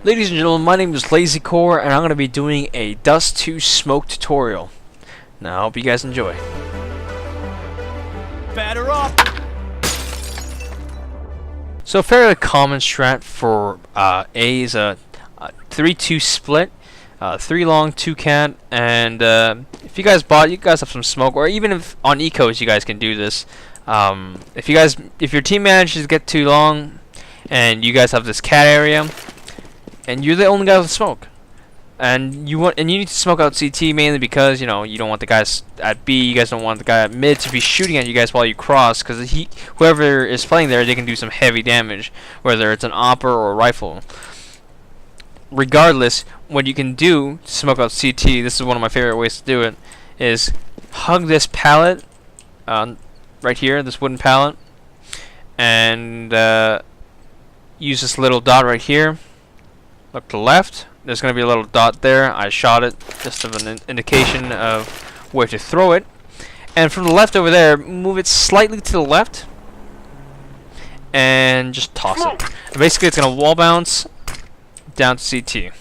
Ladies and gentlemen, my name is LazyCore, and I'm going to be doing a Dust 2 smoke tutorial. Now, I hope you guys enjoy. Batter up! So, a fairly common strat for A is a 3-2 split, 3 long, 2 cat, and if you guys have some smoke, or even if on ecos you guys can do this. If your team manages to get too long, and you guys have this cat area, and you're the only guy with smoke, and you need to smoke out CT mainly because you don't want the guys at B, you guys don't want the guy at mid to be shooting at you guys while you cross, because whoever is playing there, they can do some heavy damage, whether it's an opper or a rifle. Regardless, what you can do to smoke out CT, this is one of my favorite ways to do it, is hug this pallet right here, this wooden pallet, and use this little dot right here. Look to the left. There's going to be a little dot there. I shot it just of an indication of where to throw it. And from the left over there, move it slightly to the left and just toss it. And basically, it's going to wall bounce down to CT.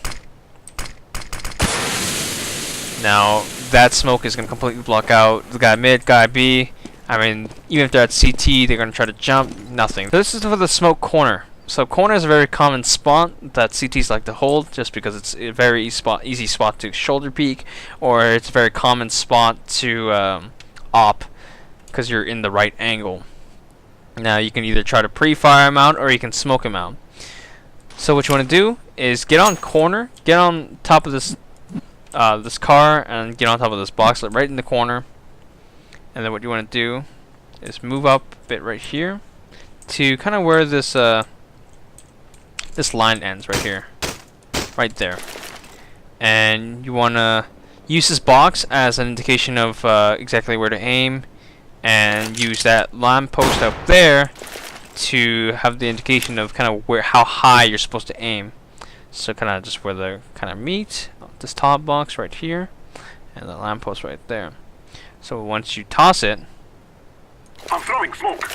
Now, that smoke is going to completely block out the guy mid, guy B. I mean, even if they're at CT, they're going to try to jump. Nothing. So this is for the smoke corner. So corner is a very common spot that CTs like to hold, just because it's a very easy spot to shoulder peek, or it's a very common spot to op, because you're in the right angle. Now you can either try to pre-fire him out, or you can smoke him out. So what you want to do is get on corner, get on top of this this car, and get on top of this box right in the corner. And then what you want to do is move up a bit right here to kind of where this this line ends right here, right there, and you want to use this box as an indication of exactly where to aim, and use that lamp post up there to have the indication of kind of how high you're supposed to aim. So kind of just where they kind of meet, this top box right here, and the lamp post right there. So once you toss it, I'm throwing smoke.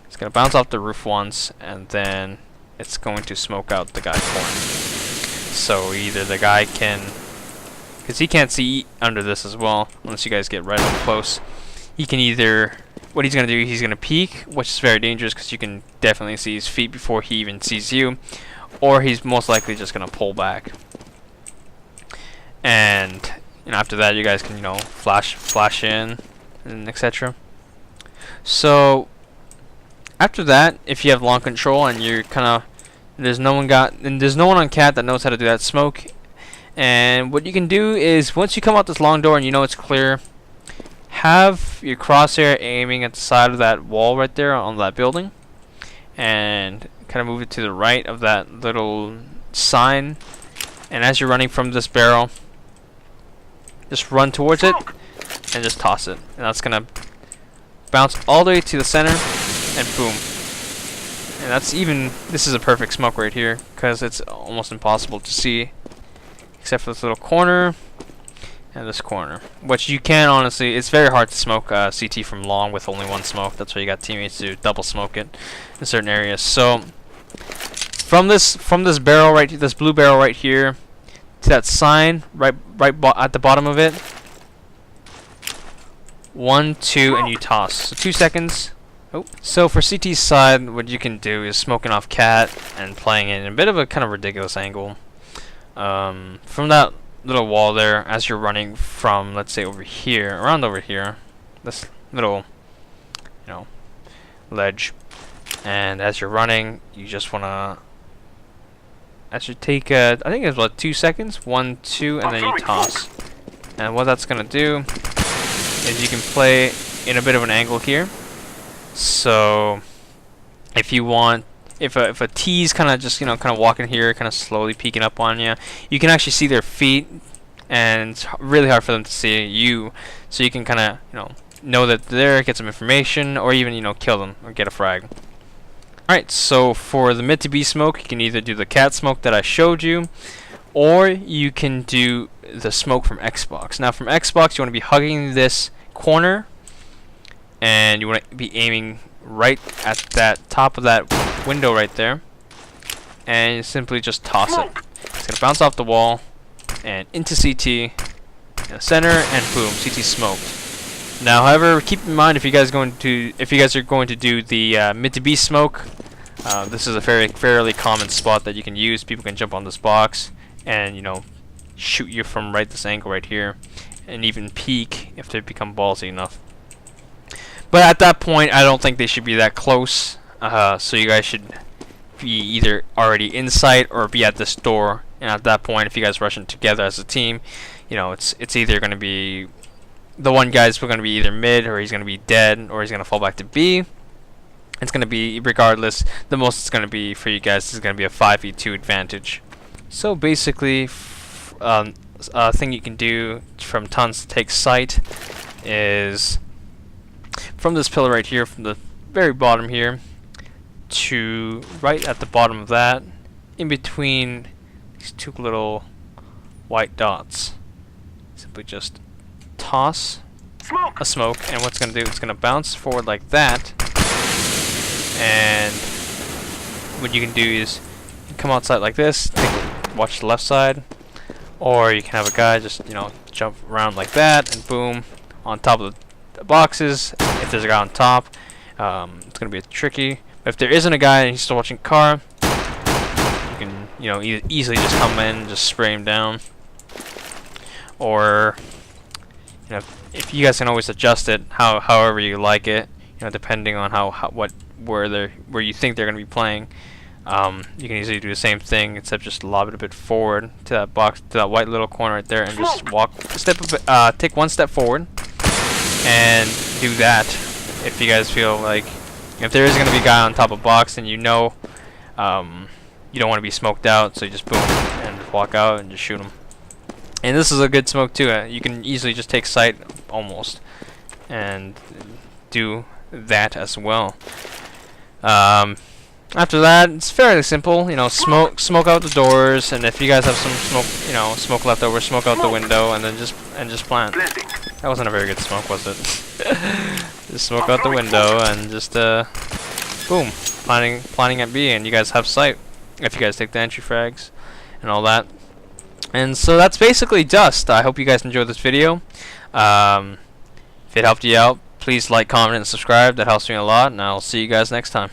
It's gonna bounce off the roof once, and then it's going to smoke out the guy's corner. So either the guy can, because he can't see under this as well, unless you guys get right up close. He can either, what he's going to do, he's going to peek, which is very dangerous because you can definitely see his feet before he even sees you, or he's most likely just going to pull back. And after that, you guys can flash in, and etc. So after that, if you have long control and you're there's no one on cat that knows how to do that smoke, and what you can do is once you come out this long door and you know it's clear, have your crosshair aiming at the side of that wall right there on that building, and kind of move it to the right of that little sign, and as you're running from this barrel, just run towards it and just toss it, and that's gonna bounce all the way to the center, and boom. And this is a perfect smoke right here, because it's almost impossible to see except for this little corner and this corner, which you can honestly, it's very hard to smoke CT from long with only one smoke. That's why you got teammates to double smoke it in certain areas. So from this barrel right, this blue barrel right here, to that sign right at the bottom of it, 1, 2, and you toss. So 2 seconds. Oh. So for CT's side, what you can do is smoking off cat and playing it in a bit of a kind of ridiculous angle. From that little wall there, as you're running from, let's say around over here, this little, ledge, and as you're running, you just wanna, as you take, I think it's about 2 seconds, 1, 2, and then you toss. And what that's gonna do is you can play in a bit of an angle here. So if you want, if a T's kind of just kind of walking here, kind of slowly peeking up on you, you can actually see their feet, and it's really hard for them to see you. So you can kind of know that they're there, get some information, or even kill them or get a frag. Alright, so for the mid to B smoke, you can either do the cat smoke that I showed you, or you can do the smoke from Xbox. Now from Xbox, you want to be hugging this corner, and you want to be aiming right at that top of that window right there, and you simply just toss it. It's gonna bounce off the wall and into CT, in the center, and boom, CT smoked. Now, however, keep in mind if you guys are going to do the mid to B smoke, this is a fairly common spot that you can use. People can jump on this box and, you know, shoot you from this angle right here, and even peek if they become ballsy enough. But at that point, I don't think they should be that close. So you guys should be either already in sight or be at this door. And at that point, if you guys rush in together as a team, you know, it's either going to be the one guy's going to be either mid, or he's going to be dead, or he's going to fall back to B. It's going to be, regardless, the most it's going to be for you guys is going to be a 5v2 advantage. So basically, a thing you can do from tons to take sight is from this pillar right here, from the very bottom here to right at the bottom of that, in between these two little white dots, simply just toss a smoke, and what's going to do, it's going to bounce forward like that, and what you can do is come outside like this, watch the left side, or you can have a guy just, you know, jump around like that, and boom, on top of the boxes. If there's a guy on top, it's going to be tricky. But if there isn't a guy and he's still watching car, you can, you know, easily just come in and just spray him down. Or, you know, if you guys can always adjust it however you like it, you know, depending on where you think they're going to be playing. You can easily do the same thing, except just lob it a bit forward to that box, to that white little corner right there, and just take one step forward, and do that. If you guys feel like, if there is going to be a guy on top of box, and you know, you don't want to be smoked out, so you just boom and just walk out and just shoot him. And this is a good smoke too. You can easily just take sight almost, and do that as well. After that, it's fairly simple. You know, smoke out the doors, and if you guys have some smoke, you know, smoke left over, smoke out the window, and then just plant. That wasn't a very good smoke, was it? Just smoke out the window and just boom, planting at B, and you guys have sight if you guys take the entry frags and all that. And so that's basically just. I hope you guys enjoyed this video. If it helped you out, please like, comment, and subscribe. That helps me a lot, and I'll see you guys next time.